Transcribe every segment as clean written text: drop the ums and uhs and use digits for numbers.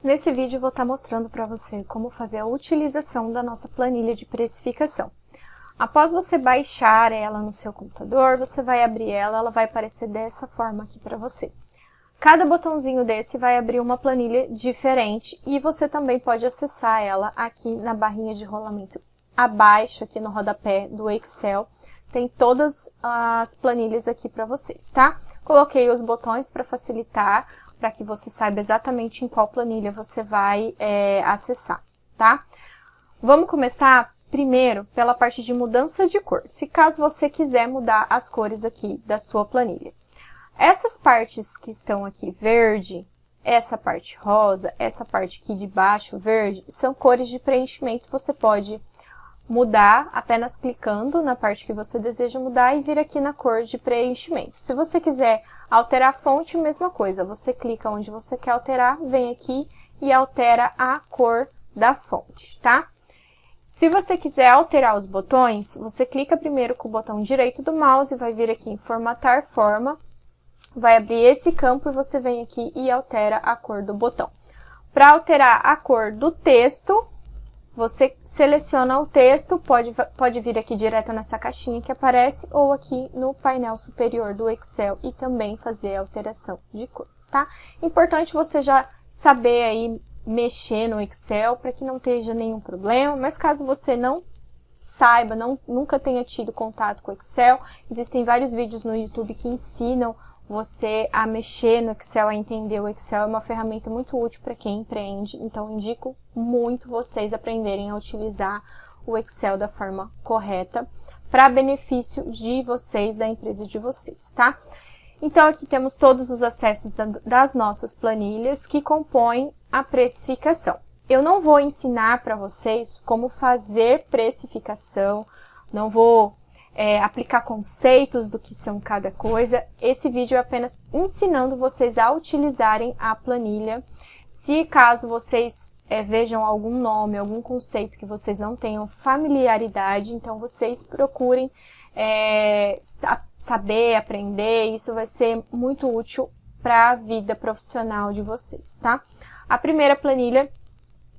Nesse vídeo eu vou estar mostrando para você como fazer a utilização da nossa planilha de precificação. Após você baixar ela no seu computador, você vai abrir ela, ela vai aparecer dessa forma aqui para você. Cada botãozinho desse vai abrir uma planilha diferente e você também pode acessar ela aqui na barrinha de rolamento abaixo, aqui no rodapé do Excel. Tem todas as planilhas aqui para vocês, tá? Coloquei os botões para facilitar, para que você saiba exatamente em qual planilha você vai acessar, tá? Vamos começar primeiro pela parte de mudança de cor, se caso você quiser mudar as cores aqui da sua planilha. Essas partes que estão aqui verde, essa parte rosa, essa parte aqui de baixo verde, são cores de preenchimento. Você pode mudar apenas clicando na parte que você deseja mudar e vir aqui na cor de preenchimento. Se você quiser alterar a fonte, mesma coisa. Você clica onde você quer alterar, vem aqui e altera a cor da fonte, tá? Se você quiser alterar os botões, você clica primeiro com o botão direito do mouse, vai vir aqui em formatar forma, vai abrir esse campo e você vem aqui e altera a cor do botão. Para alterar a cor do texto, você seleciona o texto, pode vir aqui direto nessa caixinha que aparece, ou aqui no painel superior do Excel e também fazer a alteração de cor, tá? Importante você já saber aí mexer no Excel para que não esteja nenhum problema, mas caso você não saiba, nunca tenha tido contato com o Excel, existem vários vídeos no YouTube que ensinam você a mexer no Excel, a entender o Excel. É uma ferramenta muito útil para quem empreende, então indico muito vocês aprenderem a utilizar o Excel da forma correta para benefício de vocês, da empresa de vocês, tá? Então aqui temos todos os acessos das nossas planilhas que compõem a precificação. Eu não vou ensinar para vocês como fazer precificação, não vou aplicar conceitos do que são cada coisa. Esse vídeo é apenas ensinando vocês a utilizarem a planilha. Se caso vocês vejam algum nome, algum conceito que vocês não tenham familiaridade, então vocês procurem saber, aprender. Isso vai ser muito útil para a vida profissional de vocês, tá? A primeira planilha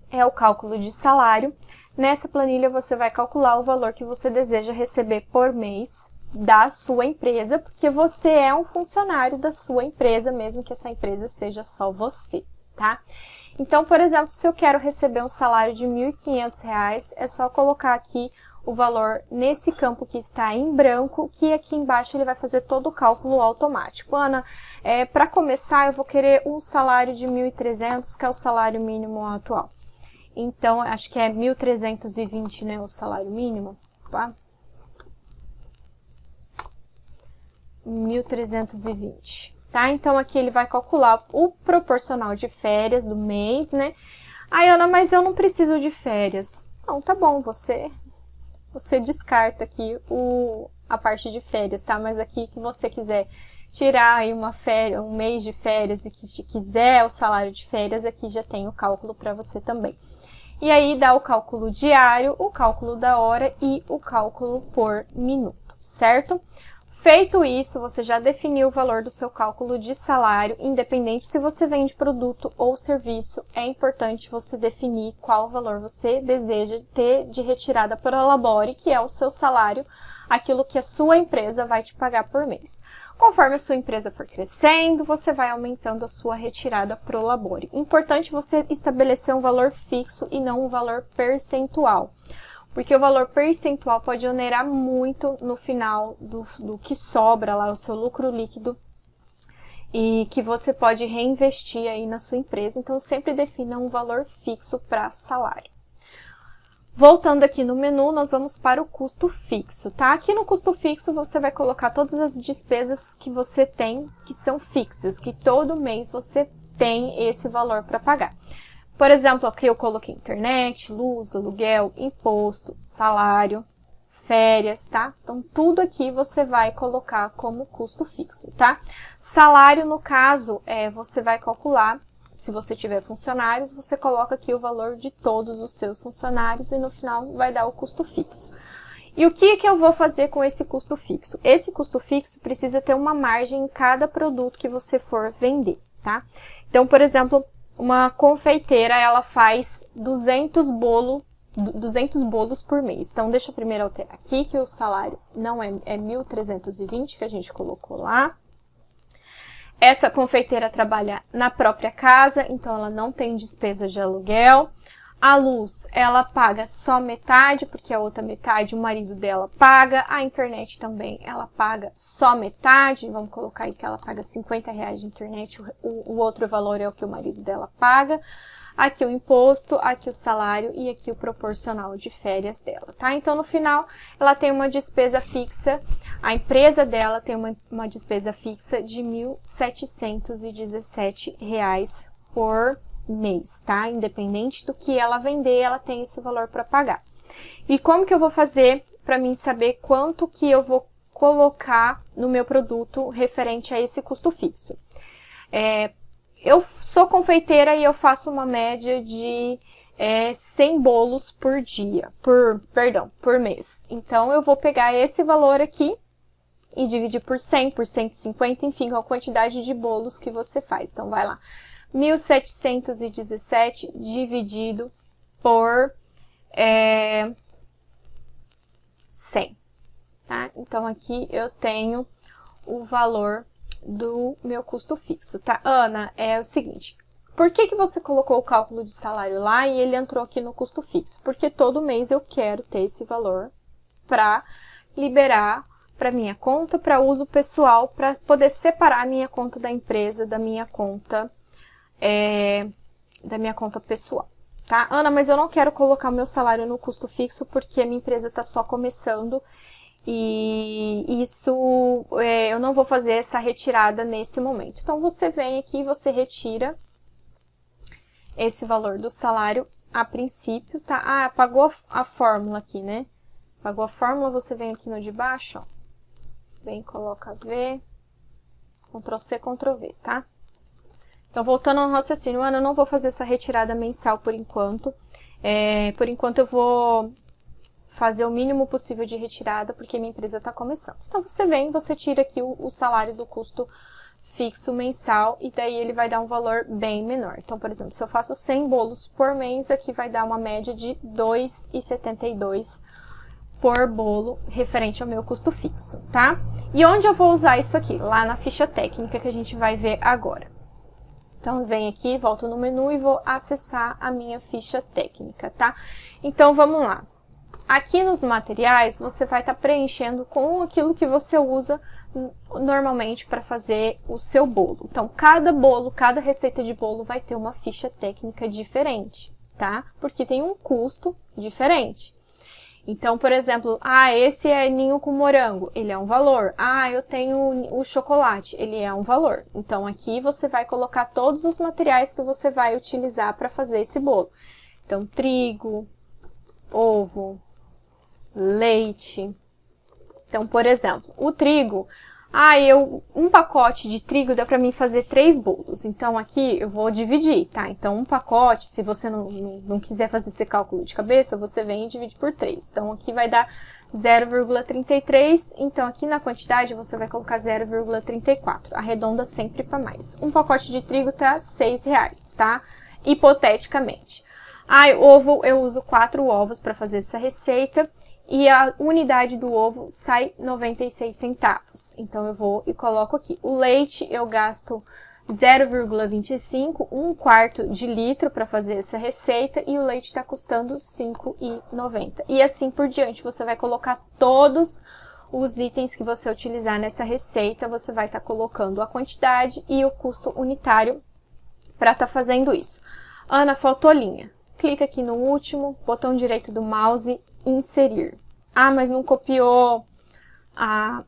é o cálculo de salário. Nessa planilha você vai calcular o valor que você deseja receber por mês da sua empresa, porque você é um funcionário da sua empresa, mesmo que essa empresa seja só você, tá? Então, por exemplo, se eu quero receber um salário de R$ 1.500, é só colocar aqui o valor nesse campo que está em branco, que aqui embaixo ele vai fazer todo o cálculo automático. Ana, para começar eu vou querer um salário de 1.300, que é o salário mínimo atual. Então, acho que é 1.320, né, o salário mínimo, tá? 1.320, tá? Então, aqui ele vai calcular o proporcional de férias do mês, né? Ai, Ana, mas eu não preciso de férias. Não, tá bom, você descarta aqui a parte de férias, tá? Mas aqui que você quiser tirar aí um mês de férias e que quiser o salário de férias, aqui já tem o cálculo para você também. E aí dá o cálculo diário, o cálculo da hora e o cálculo por minuto, certo? Feito isso, você já definiu o valor do seu cálculo de salário, independente se você vende produto ou serviço, é importante você definir qual valor você deseja ter de retirada por Labore, que é o seu salário, aquilo que a sua empresa vai te pagar por mês. Conforme a sua empresa for crescendo, você vai aumentando a sua retirada pro Labore. Importante você estabelecer um valor fixo e não um valor percentual, porque o valor percentual pode onerar muito no final do que sobra lá, o seu lucro líquido, e que você pode reinvestir aí na sua empresa. Então, sempre defina um valor fixo para salário. Voltando aqui no menu, nós vamos para o custo fixo, tá? Aqui no custo fixo, você vai colocar todas as despesas que você tem, que são fixas, que todo mês você tem esse valor para pagar. Por exemplo, aqui eu coloquei internet, luz, aluguel, imposto, salário, férias, tá? Então, tudo aqui você vai colocar como custo fixo, tá? Salário, no caso, você vai calcular. Se você tiver funcionários, você coloca aqui o valor de todos os seus funcionários e no final vai dar o custo fixo. E o que eu vou fazer com esse custo fixo? Esse custo fixo precisa ter uma margem em cada produto que você for vender, tá? Então, por exemplo, uma confeiteira, ela faz 200 bolos por mês. Então, deixa eu primeiro alterar aqui, que o salário não é 1.320, que a gente colocou lá. Essa confeiteira trabalha na própria casa, então ela não tem despesa de aluguel. A luz, ela paga só metade, porque a outra metade o marido dela paga. A internet também, ela paga só metade. Vamos colocar aí que ela paga R$50 de internet, o outro valor é o que o marido dela paga. Aqui o imposto, aqui o salário e aqui o proporcional de férias dela, tá? Então, no final, ela tem uma despesa fixa, a empresa dela tem uma despesa fixa de R$1.717 por mês, tá? Independente do que ela vender, ela tem esse valor para pagar. E como que eu vou fazer para mim saber quanto que eu vou colocar no meu produto referente a esse custo fixo? Eu sou confeiteira e eu faço uma média de 100 bolos por dia, por mês. Então, eu vou pegar esse valor aqui e dividir por 100, por 150, enfim, com a quantidade de bolos que você faz. Então, vai lá. 1.717 dividido por 100, tá? Então, aqui eu tenho o valor do meu custo fixo, tá? Ana, é o seguinte, por que você colocou o cálculo de salário lá e ele entrou aqui no custo fixo? Porque todo mês eu quero ter esse valor para liberar para minha conta, para uso pessoal, para poder separar a minha conta da empresa da minha conta pessoal, tá? Ana, mas eu não quero colocar o meu salário no custo fixo porque a minha empresa está só começando e isso eu não vou fazer essa retirada nesse momento. Então, você vem aqui e você retira esse valor do salário a princípio, tá? Ah, pagou a fórmula aqui, né? Pagou a fórmula, você vem aqui no de baixo, ó. Vem, coloca V, Ctrl C, Ctrl V, tá? Então, voltando ao raciocínio, Ana, eu não vou fazer essa retirada mensal por enquanto. Por enquanto, eu vou fazer o mínimo possível de retirada, porque minha empresa está começando. Então, você vem, você tira aqui o salário do custo fixo mensal, e daí ele vai dar um valor bem menor. Então, por exemplo, se eu faço 100 bolos por mês, aqui vai dar uma média de R$ 2,72 por bolo, referente ao meu custo fixo, tá? E onde eu vou usar isso aqui? Lá na ficha técnica, que a gente vai ver agora. Então, eu venho aqui, volto no menu e vou acessar a minha ficha técnica, tá? Então, vamos lá. Aqui nos materiais, você vai estar preenchendo com aquilo que você usa normalmente para fazer o seu bolo. Então, cada receita de bolo vai ter uma ficha técnica diferente, tá? Porque tem um custo diferente. Então, por exemplo, esse é ninho com morango, ele é um valor. Eu tenho o chocolate, ele é um valor. Então, aqui você vai colocar todos os materiais que você vai utilizar para fazer esse bolo. Então, trigo, ovo, leite. Então, por exemplo, o trigo, um pacote de trigo dá para mim fazer 3 bolos. Então, aqui eu vou dividir, tá? Então, um pacote, se você não quiser fazer esse cálculo de cabeça, você vem e divide por 3. Então, aqui vai dar 0,33. Então, aqui na quantidade, você vai colocar 0,34. Arredonda sempre para mais. Um pacote de trigo tá R$6, tá? Hipoteticamente. Ovo, eu uso 4 ovos para fazer essa receita. E a unidade do ovo sai 96 centavos. Então, eu vou e coloco aqui. O leite, eu gasto 0,25, 1/4 de litro para fazer essa receita. E o leite está custando R$ 5,90. E assim por diante, você vai colocar todos os itens que você utilizar nessa receita. Você vai estar colocando a quantidade e o custo unitário para estar fazendo isso. Ana, faltou linha. Clica aqui no último, botão direito do mouse, inserir. Mas não copiou a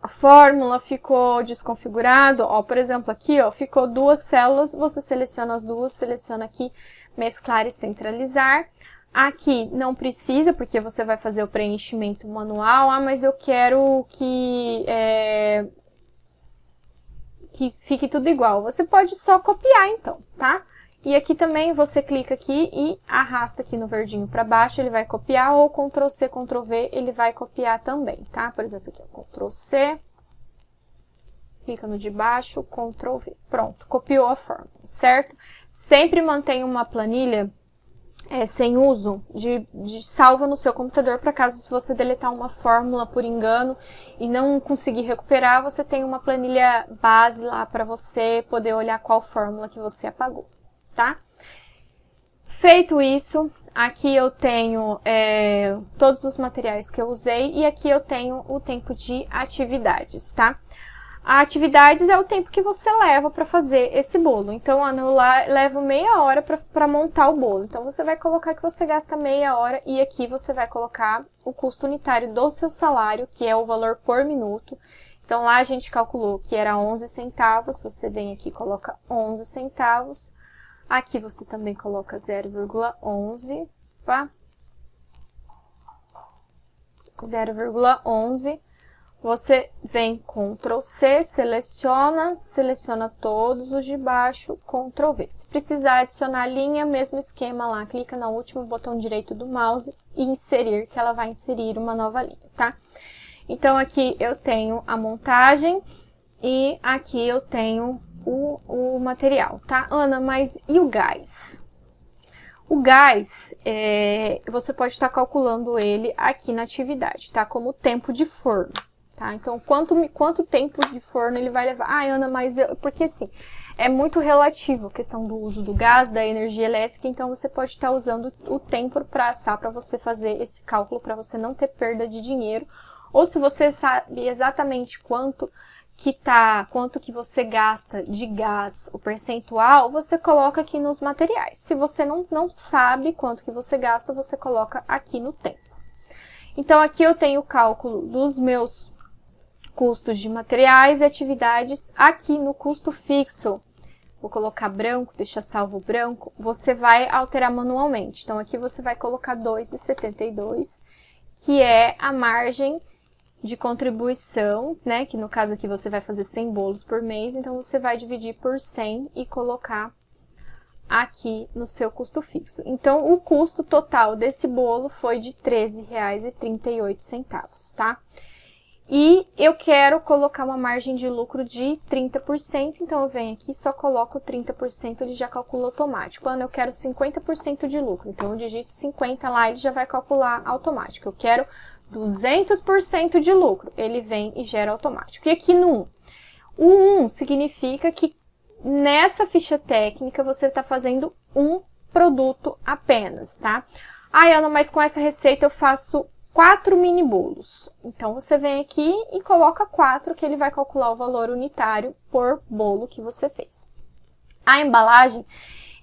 fórmula, ficou desconfigurado. Por exemplo, aqui, ficou 2 células, você seleciona as duas, seleciona aqui, mesclar e centralizar. Aqui não precisa, porque você vai fazer o preenchimento manual. Mas eu quero que fique tudo igual. Você pode só copiar, então, tá? E aqui também você clica aqui e arrasta aqui no verdinho para baixo, ele vai copiar, ou Ctrl C, Ctrl V, ele vai copiar também, tá? Por exemplo, aqui, Ctrl C, clica no de baixo, Ctrl V. Pronto, copiou a fórmula, certo? Sempre mantenha uma planilha sem uso, salva no seu computador, para caso se você deletar uma fórmula por engano e não conseguir recuperar, você tem uma planilha base lá para você poder olhar qual fórmula que você apagou, tá? Feito isso, aqui eu tenho todos os materiais que eu usei e aqui eu tenho o tempo de atividades, tá? Atividades é o tempo que você leva para fazer esse bolo. Então, Ana, eu levo meia hora para montar o bolo. Então, você vai colocar que você gasta meia hora e aqui você vai colocar o custo unitário do seu salário, que é o valor por minuto. Então, lá a gente calculou que era 11 centavos, você vem aqui e coloca 11 centavos. Aqui você também coloca 0,11, tá? 0,11. Você vem Ctrl C, seleciona todos os de baixo, Ctrl V. Se precisar adicionar linha, mesmo esquema lá, clica no último botão direito do mouse e inserir, que ela vai inserir uma nova linha, tá? Então, aqui eu tenho a montagem e aqui eu tenho o material, tá? Ana, mas e o gás? O gás, você pode estar calculando ele aqui na atividade, tá? Como tempo de forno. Tá? Então, quanto tempo de forno ele vai levar? Ah, Ana, mas porque assim, é muito relativo a questão do uso do gás, da energia elétrica, então você pode estar usando o tempo para assar, para você fazer esse cálculo, para você não ter perda de dinheiro. Ou se você sabe exatamente quanto que você gasta de gás, o percentual, você coloca aqui nos materiais. Se você não sabe quanto que você gasta, você coloca aqui no tempo. Então, aqui eu tenho o cálculo dos meus custos de materiais e atividades. Aqui no custo fixo, vou colocar branco, deixa salvo branco, você vai alterar manualmente. Então, aqui você vai colocar 2,72, que é a margem de contribuição, né? Que no caso aqui você vai fazer 100 bolos por mês, então você vai dividir por 100 e colocar aqui no seu custo fixo. Então, o custo total desse bolo foi de R$ 13,38, tá? E eu quero colocar uma margem de lucro de 30%, então eu venho aqui, só coloco 30%, ele já calcula automático. Quando eu quero 50% de lucro, então eu digito 50 lá, ele já vai calcular automático. Eu quero 200% de lucro, ele vem e gera automático. E aqui no 1, o 1 significa que nessa ficha técnica você está fazendo um produto apenas, tá? Ai, Ana, mas com essa receita eu faço 4 mini bolos. Então, você vem aqui e coloca 4, que ele vai calcular o valor unitário por bolo que você fez. A embalagem,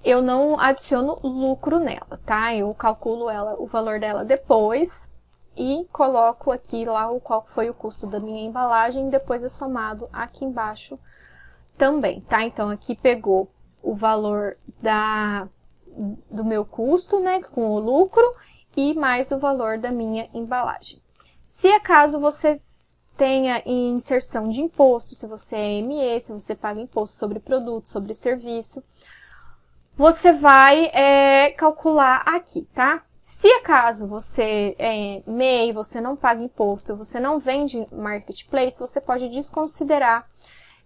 eu não adiciono lucro nela, tá? Eu calculo o valor dela depois e coloco aqui lá qual foi o custo da minha embalagem, depois é somado aqui embaixo também, tá? Então, aqui pegou o valor do meu custo, né, com o lucro, e mais o valor da minha embalagem. Se acaso você tenha inserção de imposto, se você é ME, se você paga imposto sobre produto, sobre serviço, você vai calcular aqui, tá? Se acaso você é MEI, você não paga imposto, você não vende marketplace, você pode desconsiderar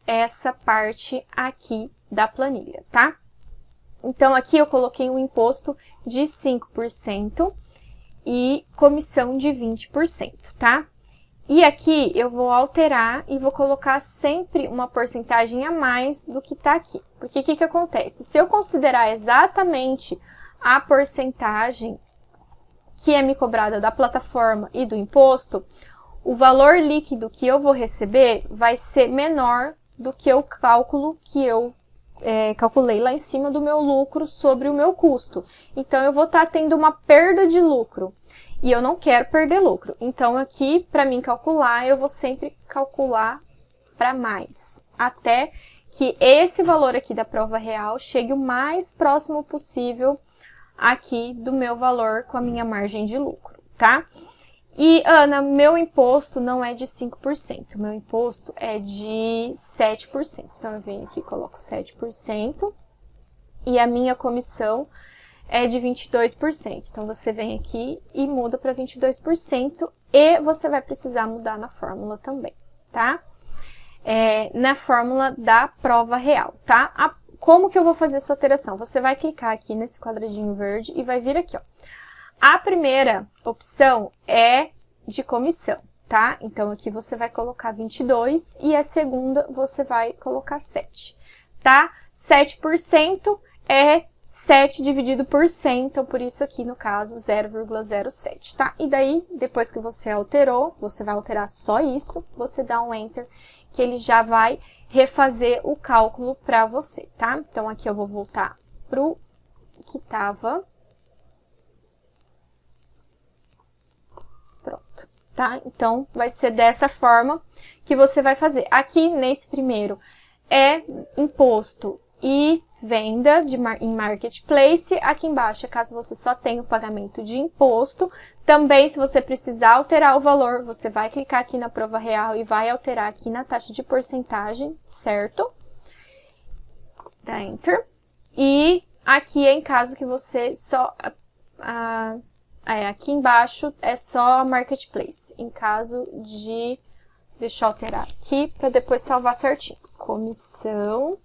essa parte aqui da planilha, tá? Então, aqui eu coloquei um imposto de 5%, e comissão de 20%, tá? E aqui eu vou alterar e vou colocar sempre uma porcentagem a mais do que tá aqui. Porque o que acontece? Se eu considerar exatamente a porcentagem que é me cobrada da plataforma e do imposto, o valor líquido que eu vou receber vai ser menor do que o cálculo que eu calculei lá em cima do meu lucro sobre o meu custo. Então, eu vou estar tendo uma perda de lucro. E eu não quero perder lucro. Então, aqui, para mim calcular, eu vou sempre calcular para mais. Até que esse valor aqui da prova real chegue o mais próximo possível aqui do meu valor com a minha margem de lucro, tá? E, Ana, meu imposto não é de 5%, meu imposto é de 7%. Então, eu venho aqui e coloco 7%, e a minha comissão é de 22%. Então, você vem aqui e muda para 22%, e você vai precisar mudar na fórmula também, tá? Na fórmula da prova real, tá? como que eu vou fazer essa alteração? Você vai clicar aqui nesse quadradinho verde e vai vir aqui, ó. A primeira opção é de comissão, tá? Então, aqui você vai colocar 22 e a segunda você vai colocar 7, tá? 7% é 7 dividido por 100, então por isso aqui no caso 0,07, tá? E daí, depois que você alterou, você vai alterar só isso, você dá um Enter, que ele já vai refazer o cálculo para você, tá? Então aqui eu vou voltar pro que tava. Pronto, tá? Então vai ser dessa forma que você vai fazer. Aqui nesse primeiro é imposto e venda em marketplace. Aqui embaixo é caso você só tenha o pagamento de imposto. Também, se você precisar alterar o valor, você vai clicar aqui na prova real e vai alterar aqui na taxa de porcentagem, certo? Dá Enter. E aqui é em caso que você só... aqui embaixo é só marketplace. Em caso de... Deixa eu alterar aqui para depois salvar certinho. Comissão.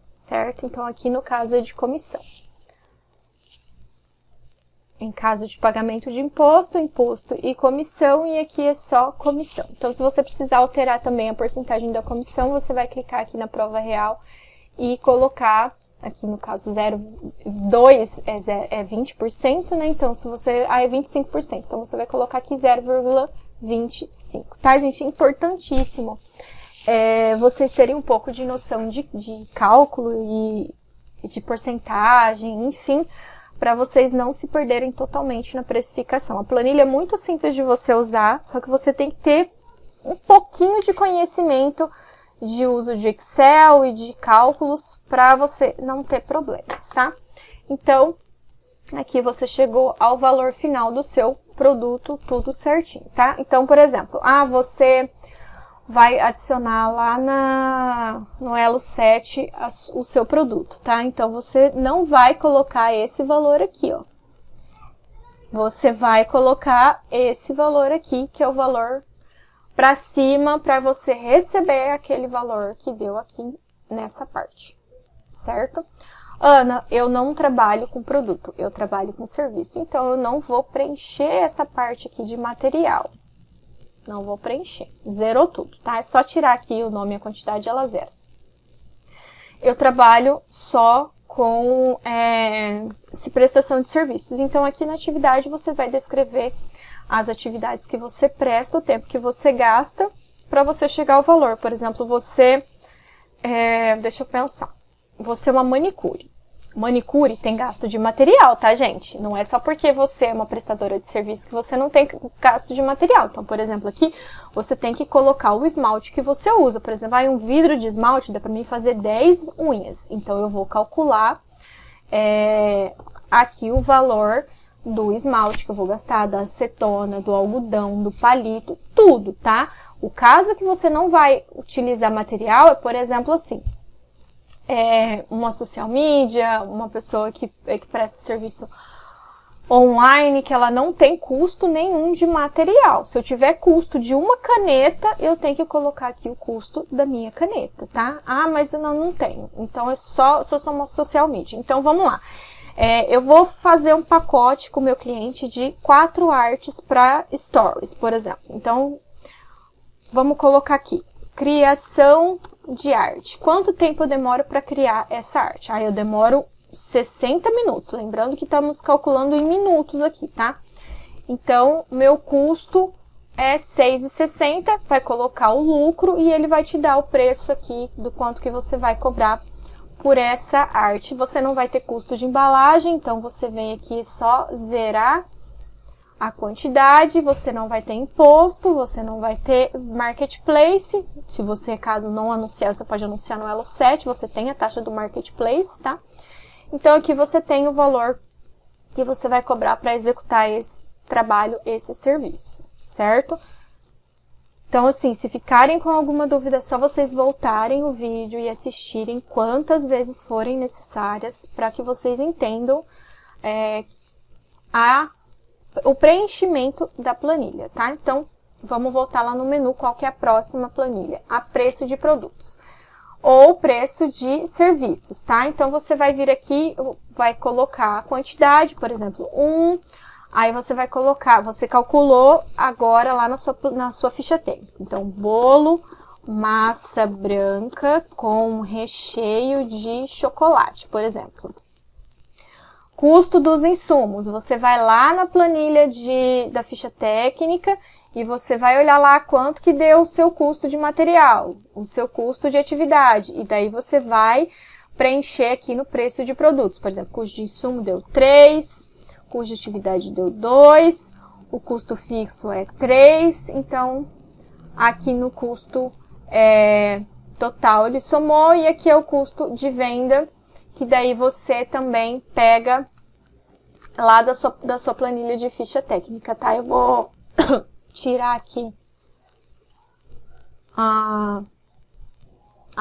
Certo? Então, aqui no caso é de comissão. Em caso de pagamento de imposto, imposto e comissão, e aqui é só comissão. Então, se você precisar alterar também a porcentagem da comissão, você vai clicar aqui na prova real e colocar, aqui no caso 0,2 é 20%, né? Então, se você... é 25%. Então, você vai colocar aqui 0,25, tá, gente? Importantíssimo vocês terem um pouco de noção de cálculo e de porcentagem, enfim, para vocês não se perderem totalmente na precificação. A planilha é muito simples de você usar, só que você tem que ter um pouquinho de conhecimento de uso de Excel e de cálculos para você não ter problemas, tá? Então, aqui você chegou ao valor final do seu produto, tudo certinho, tá? Então, por exemplo, você vai adicionar lá no Elo 7 o seu produto, tá? Então, você não vai colocar esse valor aqui, ó. Você vai colocar esse valor aqui, que é o valor para cima, para você receber aquele valor que deu aqui nessa parte, certo? Ana, eu não trabalho com produto, eu trabalho com serviço, então eu não vou preencher essa parte aqui de material. Não vou preencher. Zerou tudo, tá? É só tirar aqui o nome e a quantidade, ela zera. Eu trabalho só com prestação de serviços. Então, aqui na atividade, você vai descrever as atividades que você presta, o tempo que você gasta, para você chegar ao valor. Por exemplo, você... deixa eu pensar. Você é uma manicure. Manicure tem gasto de material, tá, gente? Não é só porque você é uma prestadora de serviço que você não tem gasto de material. Então, por exemplo, aqui você tem que colocar o esmalte que você usa. Por exemplo, um vidro de esmalte dá pra mim fazer 10 unhas. Então, eu vou calcular aqui o valor do esmalte que eu vou gastar, da acetona, do algodão, do palito, tudo, tá? O caso que você não vai utilizar material é, por exemplo, assim... uma social media, uma pessoa que presta serviço online, que ela não tem custo nenhum de material. Se eu tiver custo de uma caneta, eu tenho que colocar aqui o custo da minha caneta, tá? Mas eu não tenho. Então, se eu sou uma social media. Então, vamos lá. Eu vou fazer um pacote com o meu cliente de 4 artes para stories, por exemplo. Então, vamos colocar aqui. Criação de arte. Quanto tempo eu demoro para criar essa arte? Eu demoro 60 minutos. Lembrando que estamos calculando em minutos aqui, tá? Então, meu custo é R$ 6,60. Vai colocar o lucro e ele vai te dar o preço aqui do quanto que você vai cobrar por essa arte. Você não vai ter custo de embalagem, então você vem aqui só zerar a quantidade, você não vai ter imposto, você não vai ter marketplace. Se você, caso não anunciar, você pode anunciar no Elo 7, você tem a taxa do marketplace, tá? Então, aqui você tem o valor que você vai cobrar para executar esse trabalho, esse serviço, certo? Então, assim, se ficarem com alguma dúvida, é só vocês voltarem o vídeo e assistirem quantas vezes forem necessárias para que vocês entendam o preenchimento da planilha, tá? Então, vamos voltar lá no menu, qual que é a próxima planilha? A preço de produtos. Ou preço de serviços, tá? Então, você vai vir aqui, vai colocar a quantidade, por exemplo, 1, aí você vai colocar, você calculou agora lá na sua ficha técnica. Então, bolo, massa branca com recheio de chocolate, por exemplo. Custo dos insumos, você vai lá na planilha da ficha técnica e você vai olhar lá quanto que deu o seu custo de material, o seu custo de atividade. E daí você vai preencher aqui no preço de produtos. Por exemplo, custo de insumo deu 3, custo de atividade deu 2, o custo fixo é 3. Então, aqui no custo total ele somou e aqui é o custo de venda, que daí você também pega lá da sua planilha de ficha técnica, tá? Eu vou tirar aqui a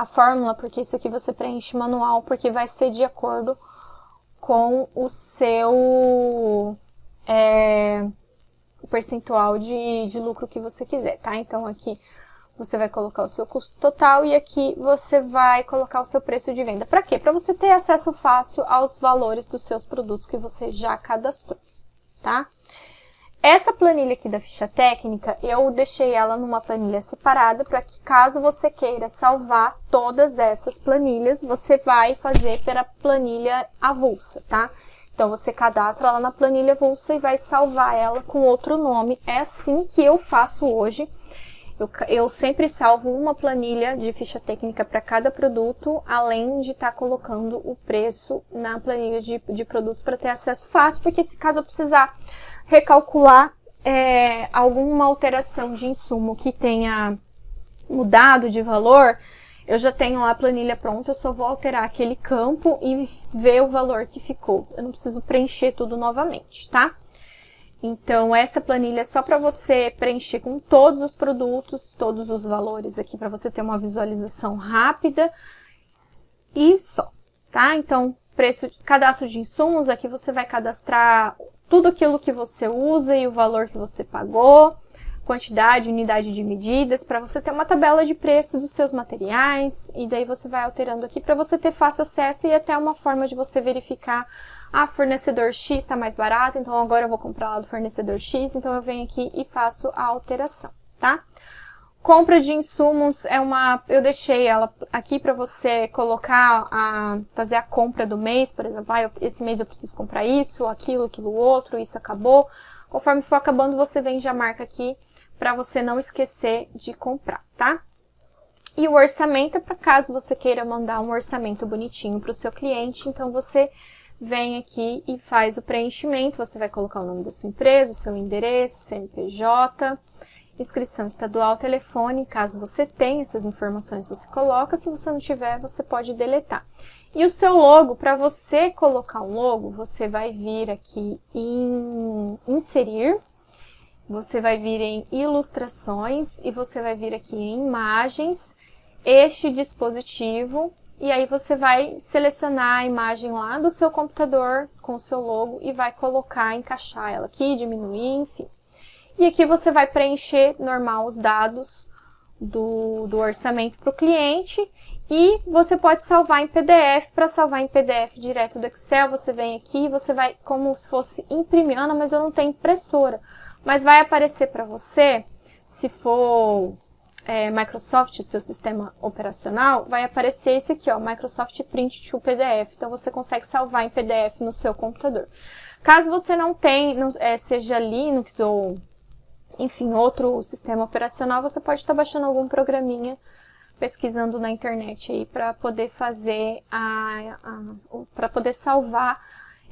fórmula, porque isso aqui você preenche manual, porque vai ser de acordo com o seu percentual de lucro que você quiser, tá? Então, aqui você vai colocar o seu custo total e aqui você vai colocar o seu preço de venda. Para quê? Para você ter acesso fácil aos valores dos seus produtos que você já cadastrou, tá? Essa planilha aqui da ficha técnica, eu deixei ela numa planilha separada para que, caso você queira salvar todas essas planilhas, você vai fazer pela planilha avulsa, tá? Então, você cadastra ela na planilha avulsa e vai salvar ela com outro nome. É assim que eu faço hoje. Eu sempre salvo uma planilha de ficha técnica para cada produto, além de estar colocando o preço na planilha de produtos para ter acesso fácil, porque se caso eu precisar recalcular alguma alteração de insumo que tenha mudado de valor, eu já tenho lá a planilha pronta, eu só vou alterar aquele campo e ver o valor que ficou. Eu não preciso preencher tudo novamente, tá? Então, essa planilha é só para você preencher com todos os produtos, todos os valores aqui, para você ter uma visualização rápida e só, tá? Então, cadastro de insumos, aqui você vai cadastrar tudo aquilo que você usa e o valor que você pagou, quantidade, unidade de medidas, para você ter uma tabela de preço dos seus materiais, e daí você vai alterando aqui para você ter fácil acesso e até uma forma de você verificar, fornecedor X está mais barato, então agora eu vou comprar lá do fornecedor X, então eu venho aqui e faço a alteração, tá? Compra de insumos eu deixei ela aqui para você colocar, fazer a compra do mês, por exemplo, esse mês eu preciso comprar isso, aquilo outro, isso acabou. Conforme for acabando, você vem e já marca aqui para você não esquecer de comprar, tá? E o orçamento é para caso você queira mandar um orçamento bonitinho para o seu cliente, então você vem aqui e faz o preenchimento, você vai colocar o nome da sua empresa, o seu endereço, CNPJ, inscrição estadual, telefone, caso você tenha essas informações, você coloca, se você não tiver, você pode deletar. E o seu logo, para você colocar um logo, você vai vir aqui em inserir, você vai vir em ilustrações e você vai vir aqui em imagens, este dispositivo, e aí você vai selecionar a imagem lá do seu computador com o seu logo e vai colocar, encaixar ela aqui, diminuir, enfim. E aqui você vai preencher normal os dados do orçamento para o cliente e você pode salvar em PDF. Para salvar em PDF direto do Excel, você vem aqui e você vai como se fosse imprimir. Ana, mas eu não tenho impressora. Mas vai aparecer para você, se for Microsoft, o seu sistema operacional, vai aparecer esse aqui, ó, Microsoft Print to PDF. Então, você consegue salvar em PDF no seu computador. Caso você não tenha, seja Linux ou, enfim, outro sistema operacional, você pode estar baixando algum programinha, pesquisando na internet aí para poder fazer para poder salvar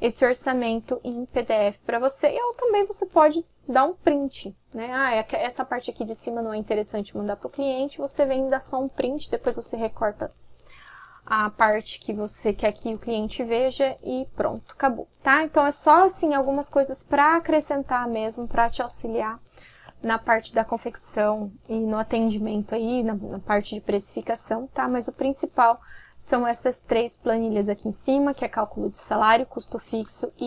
esse orçamento em PDF para você. Ou também você pode dar um print, né? Essa parte aqui de cima não é interessante mandar para o cliente, você vem e dá só um print, depois você recorta a parte que você quer que o cliente veja e pronto, acabou, tá? Então, é só, assim, algumas coisas para acrescentar mesmo, para te auxiliar na parte da confecção e no atendimento aí, na parte de precificação, tá? Mas o principal são essas 3 planilhas aqui em cima, que é cálculo de salário, custo fixo e